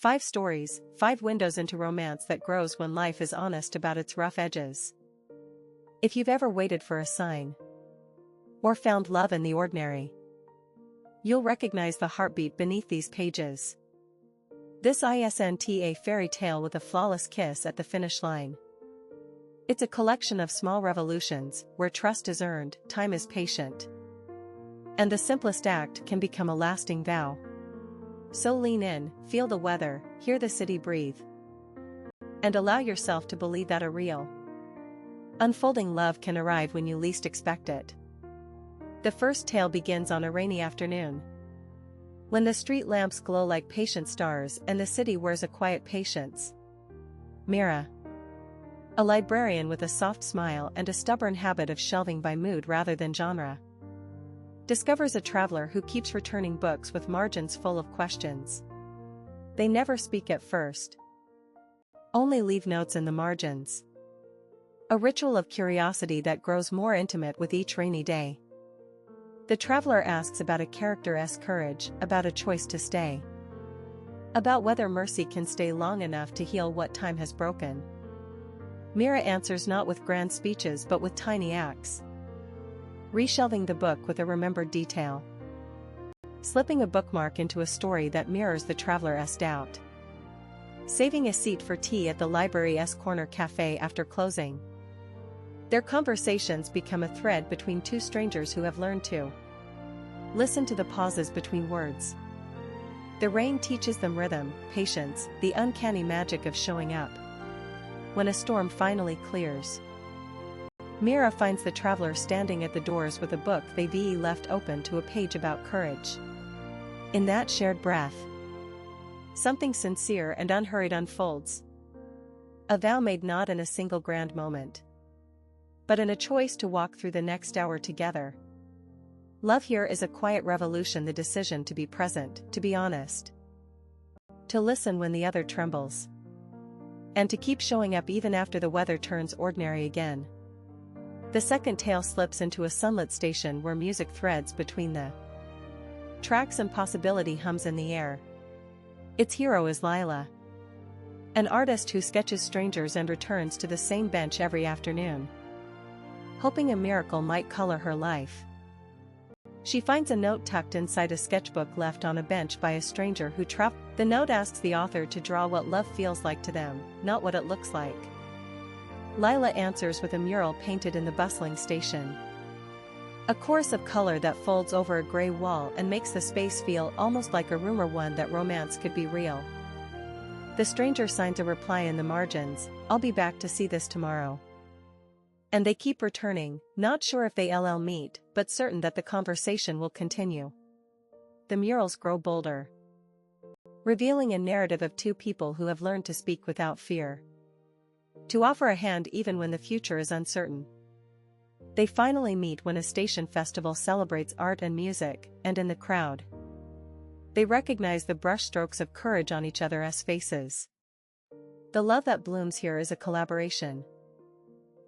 5 stories, 5 windows into romance that grows when life is honest about its rough edges. If you've ever waited for a sign, or found love in the ordinary, you'll recognize the heartbeat beneath these pages. This isn't a fairy tale with a flawless kiss at the finish line. It's a collection of small revolutions, where trust is earned, time is patient, and the simplest act can become a lasting vow. So lean in, feel the weather, hear the city breathe, and allow yourself to believe that a real, unfolding love can arrive when you least expect it. The first tale begins on a rainy afternoon, when the street lamps glow like patient stars and the city wears a quiet patience. Mira, a librarian with a soft smile and a stubborn habit of shelving by mood rather than genre, discovers a traveler who keeps returning books with margins full of questions. They never speak at first, only leave notes in the margins. A ritual of curiosity that grows more intimate with each rainy day. The traveler asks about a character's courage, about a choice to stay, about whether mercy can stay long enough to heal what time has broken. Mira answers not with grand speeches but with tiny acts. Reshelving the book with a remembered detail. Slipping a bookmark into a story that mirrors the traveler's doubt. Saving a seat for tea at the library's corner cafe after closing. Their conversations become a thread between two strangers who have learned to listen to the pauses between words. The rain teaches them rhythm, patience, the uncanny magic of showing up when a storm finally clears. Mira finds the traveler standing at the doors with a book they've left open to a page about courage. In that shared breath, something sincere and unhurried unfolds. A vow made not in a single grand moment, but in a choice to walk through the next hour together. Love here is a quiet revolution, the decision to be present, to be honest, to listen when the other trembles, and to keep showing up even after the weather turns ordinary again. The second tale slips into a sunlit station where music threads between the tracks and possibility hums in the air. Its hero is Lila, an artist who sketches strangers and returns to the same bench every afternoon, hoping a miracle might color her life. She finds a note tucked inside a sketchbook left on a bench by a stranger who traveled. The note asks the author to draw what love feels like to them, not what it looks like. Lila answers with a mural painted in the bustling station. A chorus of color that folds over a gray wall and makes the space feel almost like a rumor, one that romance could be real. The stranger signs a reply in the margins, "I'll be back to see this tomorrow." And they keep returning, not sure if they'll meet, but certain that the conversation will continue. The murals grow bolder, revealing a narrative of two people who have learned to speak without fear, to offer a hand even when the future is uncertain. They finally meet when a station festival celebrates art and music, and in the crowd, they recognize the brushstrokes of courage on each other's faces. The love that blooms here is a collaboration,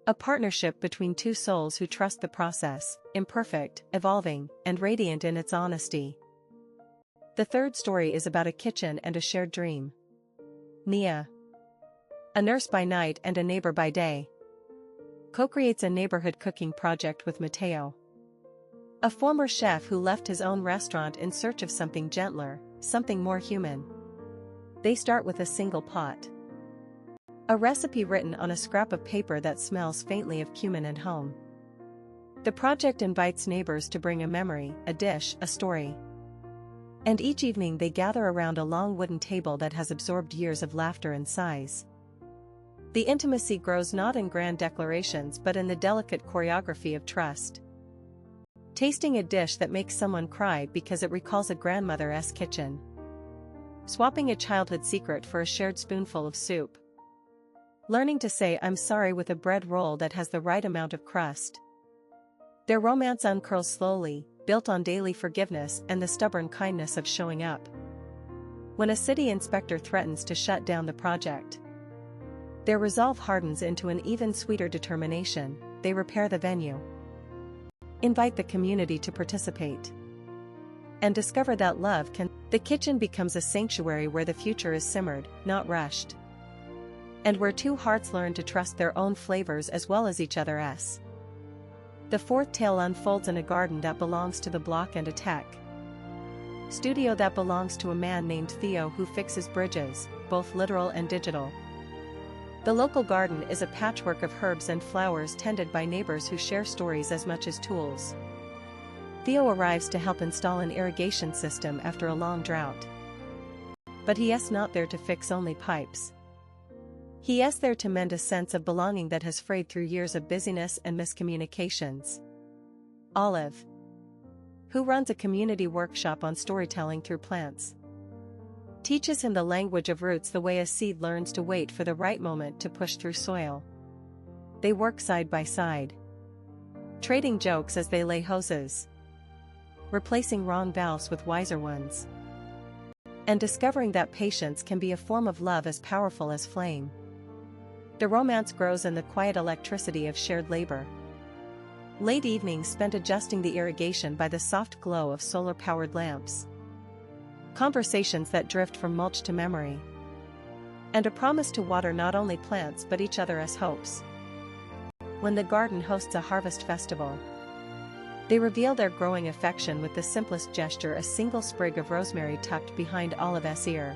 a partnership between two souls who trust the process, imperfect, evolving, and radiant in its honesty. The third story is about a kitchen and a shared dream. Nia, a nurse by night and a neighbor by day, co-creates a neighborhood cooking project with Mateo, a former chef who left his own restaurant in search of something gentler, something more human. They start with a single pot, a recipe written on a scrap of paper that smells faintly of cumin and home. The project invites neighbors to bring a memory, a dish, a story. And each evening they gather around a long wooden table that has absorbed years of laughter and sighs. The intimacy grows not in grand declarations but in the delicate choreography of trust. Tasting a dish that makes someone cry because it recalls a grandmother's kitchen. Swapping a childhood secret for a shared spoonful of soup. Learning to say "I'm sorry" with a bread roll that has the right amount of crust. Their romance uncurls slowly, built on daily forgiveness and the stubborn kindness of showing up. When a city inspector threatens to shut down the project, their resolve hardens into an even sweeter determination. They repair the venue, invite the community to participate, and discover that love can. The kitchen becomes a sanctuary where the future is simmered, not rushed. And where two hearts learn to trust their own flavors as well as each other's. The fourth tale unfolds in a garden that belongs to the block and a tech studio that belongs to a man named Theo who fixes bridges, both literal and digital. The local garden is a patchwork of herbs and flowers tended by neighbors who share stories as much as tools. Theo arrives to help install an irrigation system after a long drought. But he is not there to fix only pipes. He is there to mend a sense of belonging that has frayed through years of busyness and miscommunications. Olive, who runs a community workshop on storytelling through plants, teaches him the language of roots the way a seed learns to wait for the right moment to push through soil. They work side by side, trading jokes as they lay hoses, replacing wrong valves with wiser ones, and discovering that patience can be a form of love as powerful as flame. The romance grows in the quiet electricity of shared labor. Late evenings spent adjusting the irrigation by the soft glow of solar-powered lamps. Conversations that drift from mulch to memory. And a promise to water not only plants but each other as hopes. When the garden hosts a harvest festival, they reveal their growing affection with the simplest gesture, a single sprig of rosemary tucked behind Olive's ear.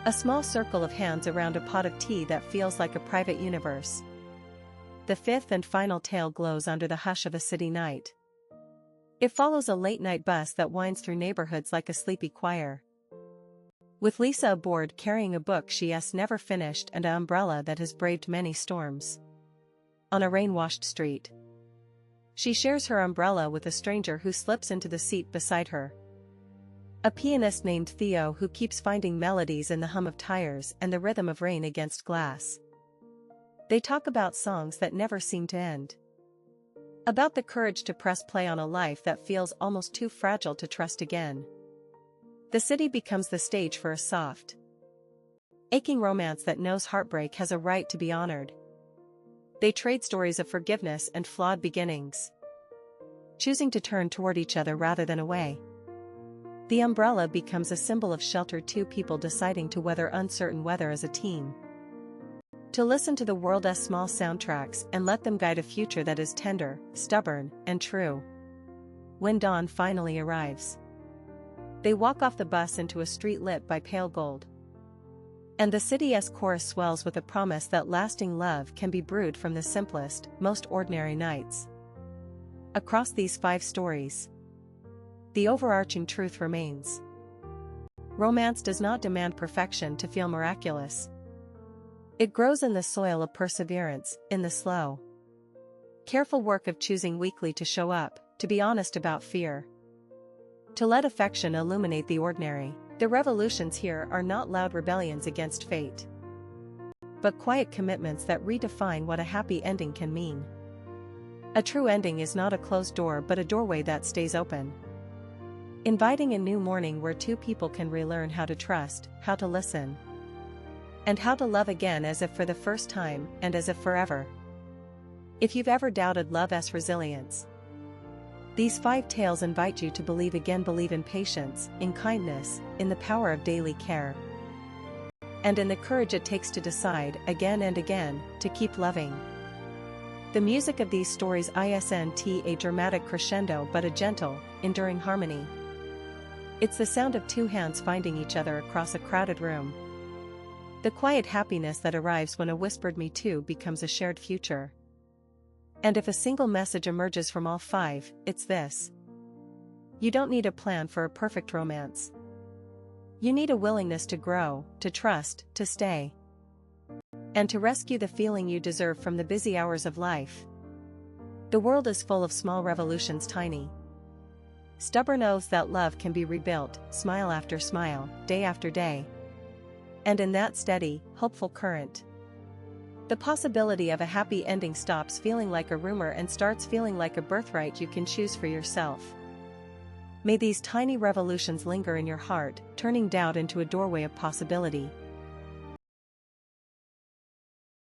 A small circle of hands around a pot of tea that feels like a private universe. The fifth and final tale glows under the hush of a city night. It follows a late-night bus that winds through neighborhoods like a sleepy choir. With Lisa aboard carrying a book she has never finished and an umbrella that has braved many storms. On a rain-washed street, she shares her umbrella with a stranger who slips into the seat beside her. A pianist named Theo who keeps finding melodies in the hum of tires and the rhythm of rain against glass. They talk about songs that never seem to end. About the courage to press play on a life that feels almost too fragile to trust again. The city becomes the stage for a soft, aching romance that knows heartbreak has a right to be honored. They trade stories of forgiveness and flawed beginnings, choosing to turn toward each other rather than away. The umbrella becomes a symbol of shelter, two people deciding to weather uncertain weather as a team. To listen to the world's small soundtracks and let them guide a future that is tender, stubborn, and true. When dawn finally arrives, they walk off the bus into a street lit by pale gold. And the city's chorus swells with a promise that lasting love can be brewed from the simplest, most ordinary nights. Across these 5 stories, the overarching truth remains. Romance does not demand perfection to feel miraculous. It grows in the soil of perseverance, in the slow, careful work of choosing weekly to show up, to be honest about fear, to let affection illuminate the ordinary. The revolutions here are not loud rebellions against fate, but quiet commitments that redefine what a happy ending can mean. A true ending is not a closed door but a doorway that stays open, inviting a new morning where two people can relearn how to trust, how to listen, and how to love again, as if for the first time and as if forever. If you've ever doubted love's resilience, these 5 tales invite you to believe again. Believe in patience, in kindness, in the power of daily care, and in the courage it takes to decide, again and again, to keep loving. The music of these stories isn't a dramatic crescendo but a gentle, enduring harmony. It's the sound of 2 hands finding each other across a crowded room. The quiet happiness that arrives when a whispered "me too" becomes a shared future. And if a single message emerges from all 5, it's this: you don't need a plan for a perfect romance. You need a willingness to grow, to trust, to stay, and to rescue the feeling you deserve from the busy hours of life. The world is full of small revolutions, tiny, stubborn oaths that love can be rebuilt, smile after smile, day after day. And in that steady, hopeful current, the possibility of a happy ending stops feeling like a rumor and starts feeling like a birthright you can choose for yourself. May these tiny revolutions linger in your heart, turning doubt into a doorway of possibility.